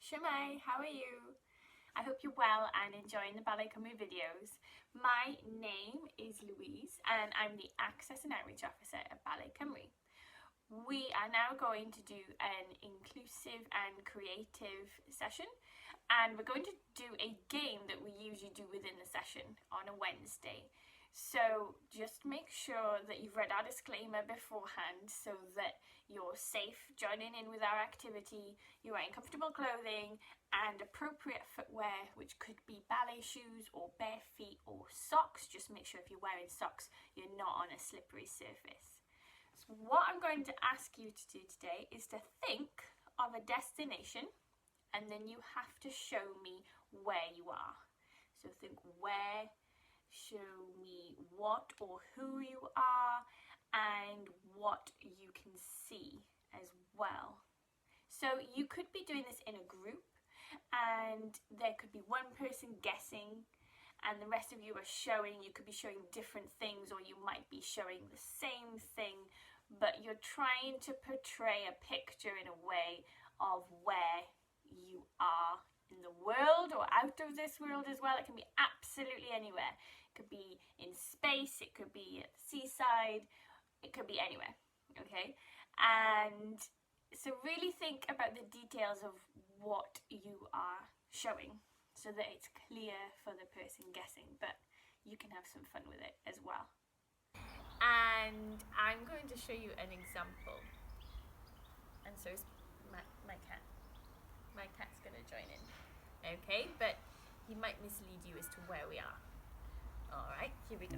Shemai, how are you? I hope you're well and enjoying the Ballet Cymru videos. My name is Louise and I'm the Access and Outreach Officer at Ballet Cymru. We are now going to do an inclusive and creative session, and we're going to do a game that we usually do within the session on a Wednesday. So just make sure that you've read our disclaimer beforehand so that you're safe joining in with our activity, you're wearing comfortable clothing and appropriate footwear, which could be ballet shoes or bare feet or socks. Just make sure if you're wearing socks, you're not on a slippery surface. So what I'm going to ask you to do today is to think of a destination, and then you have to show me where you are. So think where, show me what or who you are, and what you can see as well. So you could be doing this in a group, and there could be one person guessing and the rest of you are showing. You could be showing different things, or you might be showing the same thing, but you're trying to portray a picture in a way of where you are in the world or out of this world as well. It can be absolutely anywhere. It could be in space, it could be at the seaside, it could be anywhere, okay? And so really think about the details of what you are showing so that it's clear for the person guessing, but you can have some fun with it as well. And I'm going to show you an example. And so is my cat. My cat's going to join in. Okay, but he might mislead you as to where we are. All right, here we go.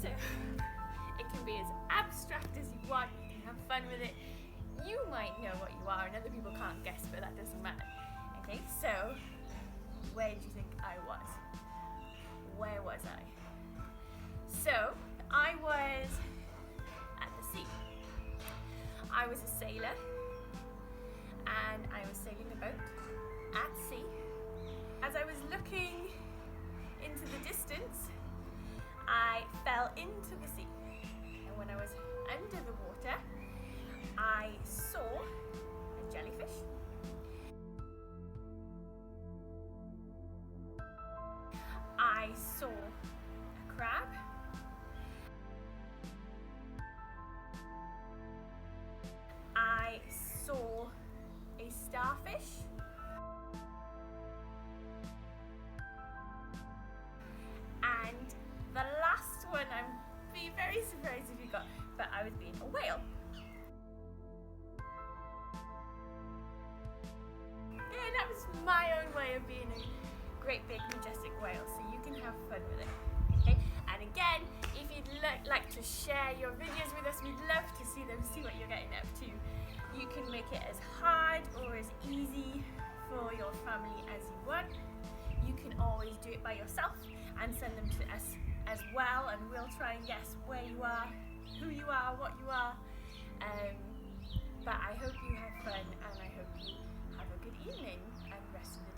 So it can be as abstract as you want, you can have fun with it. You might know what you are and other people can't guess, but that doesn't matter. Okay, so where do you think I was? Where was I? So I was at the sea. I was a sailor and I was sailing a boat at sea. As I was looking into the distance, I fell into the sea, and when I was under the water, I saw a jellyfish, I saw a crab, I saw a starfish, and the last one, I'm be very surprised if you got, but I was being a whale. Yeah, that was my own way of being a great big majestic whale, so you can have fun with it. Okay, and again, if you'd like to share your videos with us, we'd love to see them, see what you're getting up to. You can make it as hard or as easy for your family as you want. You can always do it by yourself and send them to us as well, and we'll try and guess where you are, who you are, what you are. But I hope you have fun, and I hope you have a good evening and rest of the day.